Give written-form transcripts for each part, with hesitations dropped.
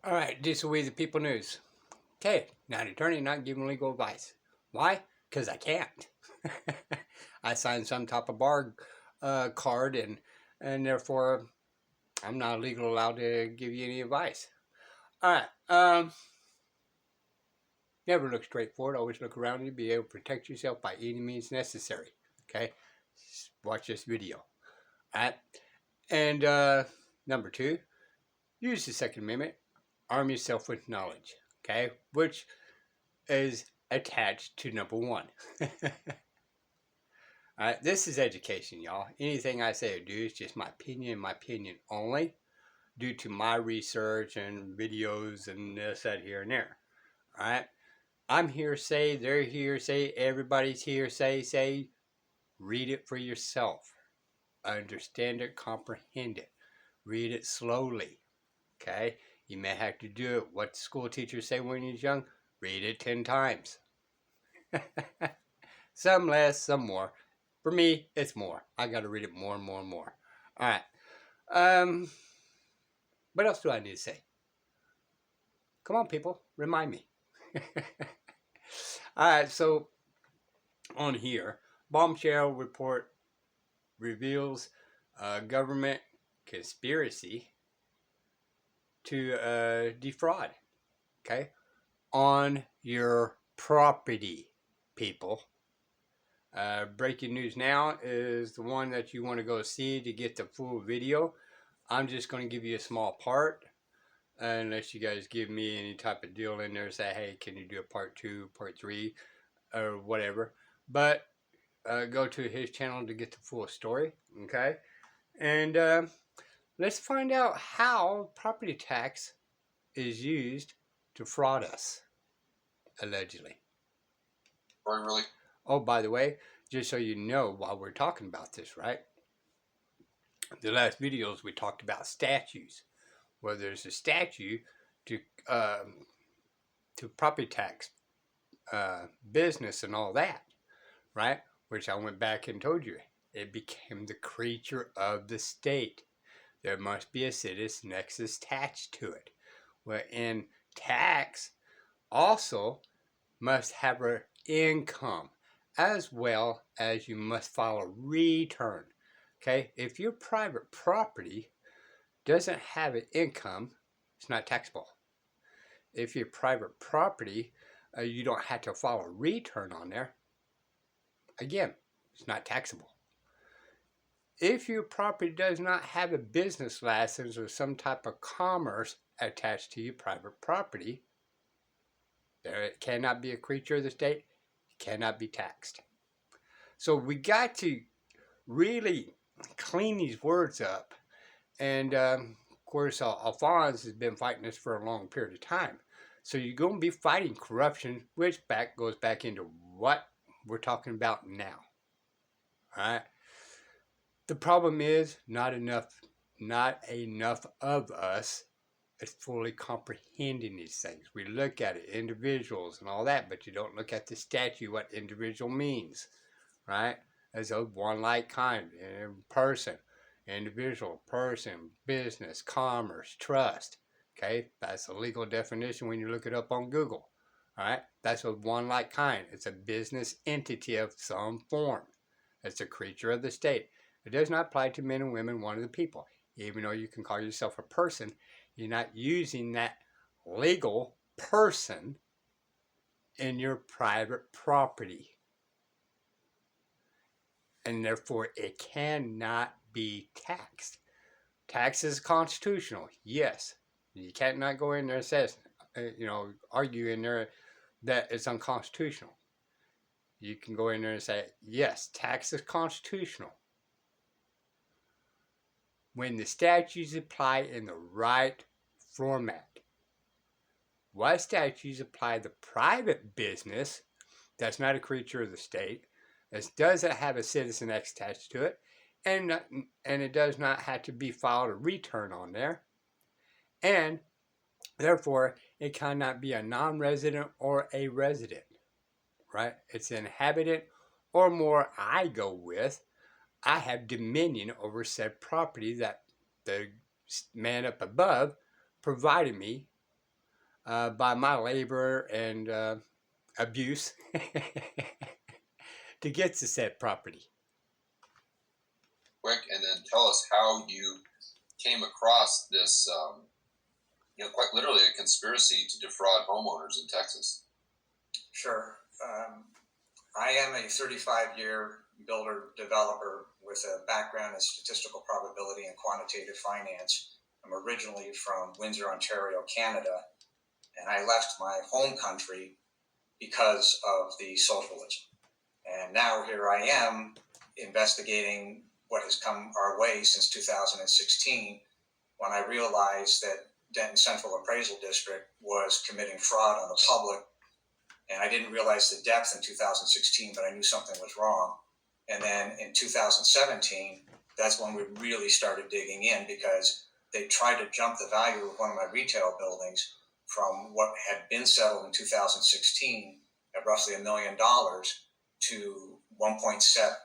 All right, this is We the People News. Okay, not an attorney, not giving legal advice. Why? Because I can't. I signed some type of bar card, and therefore I'm not legally allowed to give you any advice. All right. Never look straight forward. Always look around you. Be able to protect yourself by any means necessary. Okay. Watch this video. All right. And number two, use the Second Amendment. Arm yourself with knowledge. Okay, which is attached to number one. Alright, this is education, y'all. Anything I say or do is just my opinion only, due to my research and videos and this, that, here, and there. Alright? I'm hearsay, they're hearsay, everybody's hearsay. Say, read it for yourself. Understand it, comprehend it. Read it slowly. Okay? You may have to do it. What school teachers say when you're young? Read it 10 times. Some less, some more. For me, it's more. I got to read it more and more and more. All right. What else do I need to say? Come on, people. Remind me. All right. So on here, bombshell report reveals government conspiracy to defraud. Okay. On your property, people. Breaking news now is the one that you want to go see to get the full video. I'm just going to give you a small part, unless you guys give me any type of deal in there, say, hey, can you do a part 2, part 3, or whatever. But go to his channel to get the full story, okay? And let's find out how property tax is used to fraud us, allegedly. Really? Oh, by the way, just so you know, while we're talking about this, right? The last videos we talked about statues. Well, there's a statue to property tax, business, and all that, right? Which I went back and told you it became the creature of the state. There must be a citizen nexus attached to it. Well, in tax, also must have an income, as well as you must file a return. Okay, if your private property doesn't have an income, it's not taxable. If your private property, you don't have to file a return on there, again, it's not taxable. If your property does not have a business license or some type of commerce attached to your private property, there it cannot be a creature of the state, it cannot be taxed. So we got to really clean these words up. And of course, Alphonse has been fighting this for a long period of time. So you're going to be fighting corruption, which goes back into what we're talking about now. All right. The problem is not enough of us is fully comprehending these things. We look at it, individuals and all that, but you don't look at the statute, what individual means, right? As a one-like kind, person, individual, person, business, commerce, trust. Okay, that's a legal definition when you look it up on Google. All right, that's a one-like kind. It's a business entity of some form. It's a creature of the state. It does not apply to men and women, one of the people. Even though you can call yourself a person, you're not using that legal person in your private property. And therefore, it cannot be taxed. Tax is constitutional, yes. You can't not go in there and say, argue in there that it's unconstitutional. You can go in there and say, yes, tax is constitutional when the statutes apply in the right format. Why statutes apply to private business that's not a creature of the state, that doesn't have a citizen X attached to it, and it does not have to be filed a return on there, and therefore it cannot be a non-resident or a resident, right? It's an inhabitant or more. I go with, I have dominion over said property that the man up above provided me by my labor and abuse to get to said property. Quick, and then tell us how you came across this, quite literally a conspiracy to defraud homeowners in Texas. Sure. I am a 35-year builder developer with a background in statistical probability and quantitative finance. I'm originally from Windsor, Ontario, Canada, and I left my home country because of the socialism. And now here I am investigating what has come our way since 2016, when I realized that Denton Central Appraisal District was committing fraud on the public. And I didn't realize the depth in 2016, but I knew something was wrong. And then in 2017, that's when we really started digging in, because they tried to jump the value of one of my retail buildings from what had been settled in 2016 at roughly $1 million to 1.7.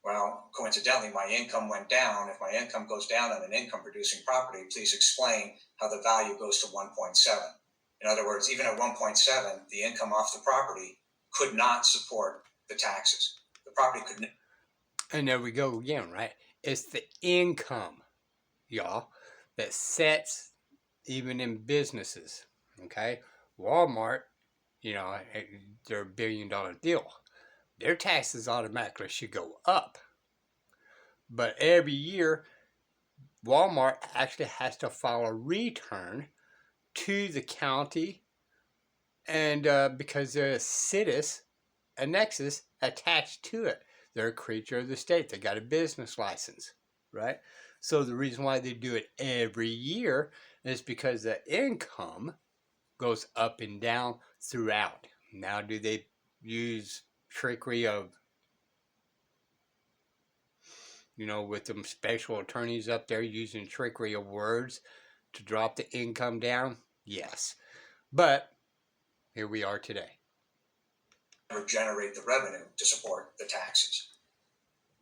Well, coincidentally, my income went down. If my income goes down on an income-producing property, please explain how the value goes to 1.7. In other words, even at 1.7, the income off the property could not support the taxes. The property could. And there we go again, right? It's the income, y'all, that sets, even in businesses, okay? Walmart, they're $1 billion deal. Their taxes automatically should go up. But every year, Walmart actually has to file a return to the county, and because they're a CITES, a nexus attached to it. They're a creature of the state. They got a business license, right? So the reason why they do it every year is because the income goes up and down throughout. Now, do they use trickery of, with them special attorneys up there using trickery of words to drop the income down? Yes. But here we are today. Generate the revenue to support the taxes.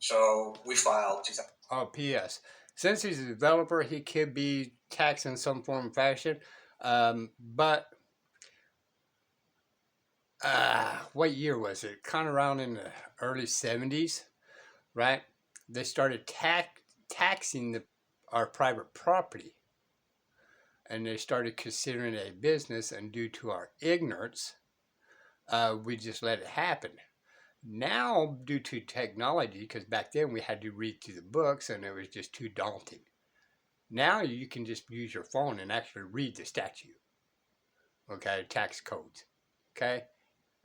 So we filed. P.S. Since he's a developer, he could be taxed in some form or fashion. But what year was it? Kind of around in the early 70s, right? They started taxing our private property. And they started considering it a business, and due to our ignorance, we just let it happen. Now, due to technology, because back then we had to read through the books and it was just too daunting. Now you can just use your phone and actually read the statute, okay, tax codes, okay?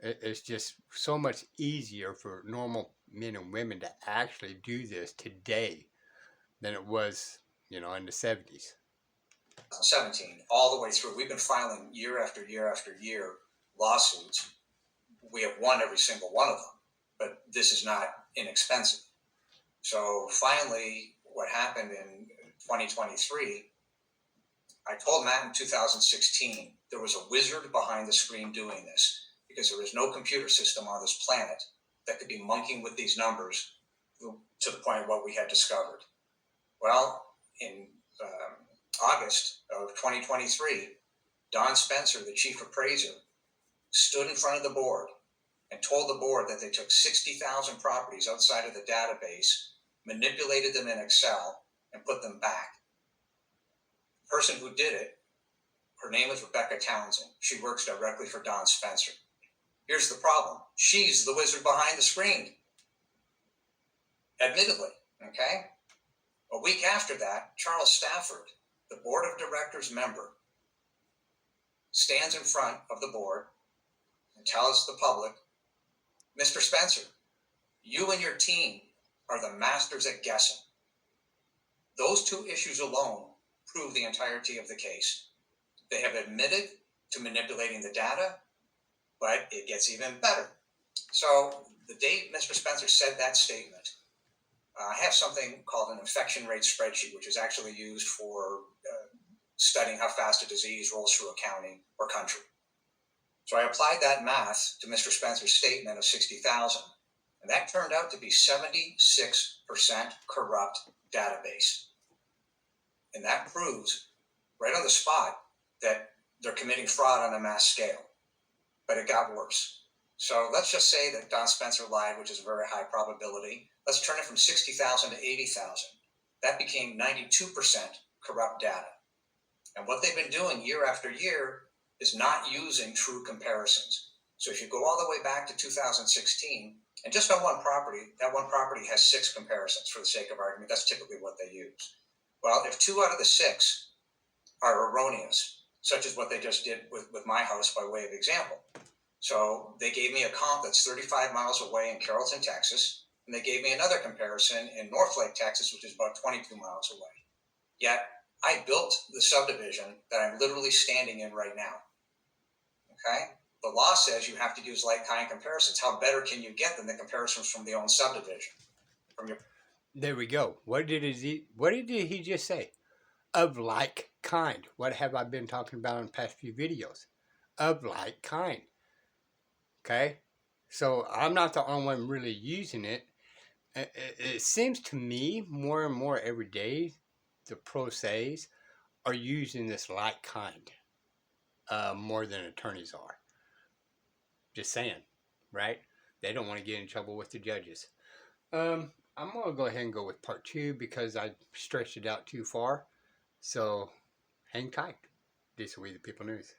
It's just so much easier for normal men and women to actually do this today than it was, in the 70s. 17, all the way through. We've been filing year after year after year lawsuits. We have won every single one of them, but this is not inexpensive. So finally, what happened in 2023, I told Matt in 2016 there was a wizard behind the screen doing this, because there is no computer system on this planet that could be monkeying with these numbers to the point of what we had discovered. Well, in August of 2023, Don Spencer, the chief appraiser, stood in front of the board and told the board that they took 60,000 properties outside of the database, manipulated them in Excel, and put them back. The person who did it, her name is Rebecca Townsend. She works directly for Don Spencer. Here's the problem. She's the wizard behind the screen. Admittedly, okay? A week after that, Charles Stafford, the board of directors member, stands in front of the board and tells the public, Mr. Spencer, you and your team are the masters at guessing. Those two issues alone prove the entirety of the case. They have admitted to manipulating the data, but it gets even better. So the date Mr. Spencer said that statement, I have something called an infection rate spreadsheet, which is actually used for studying how fast a disease rolls through a county or country. So I applied that math to Mr. Spencer's statement of 60,000, and that turned out to be 76% corrupt database. And that proves right on the spot that they're committing fraud on a mass scale. But it got worse. So let's just say that Don Spencer lied, which is a very high probability. Let's turn it from 60,000 to 80,000. That became 92% corrupt data. And what they've been doing year after year is not using true comparisons. So if you go all the way back to 2016, and just on one property, that one property has 6 comparisons for the sake of argument. That's typically what they use. Well, if 2 out of the 6 are erroneous, such as what they just did with my house by way of example. So they gave me a comp that's 35 miles away in Carrollton, Texas, and they gave me another comparison in Northlake, Texas, which is about 22 miles away. Yet I built the subdivision that I'm literally standing in right now. Okay? The law says you have to use like-kind comparisons. How better can you get than the comparisons from the own subdivision? There we go. What did he just say? Of like kind. What have I been talking about in the past few videos? Of like kind. Okay? So I'm not the only one really using it. It seems to me more and more every day the pro says are using this like kind more than attorneys are. Just saying, right? They don't want to get in trouble with the judges. I'm going to go ahead and go with part 2 because I stretched it out too far. So hang tight. This will be the People News.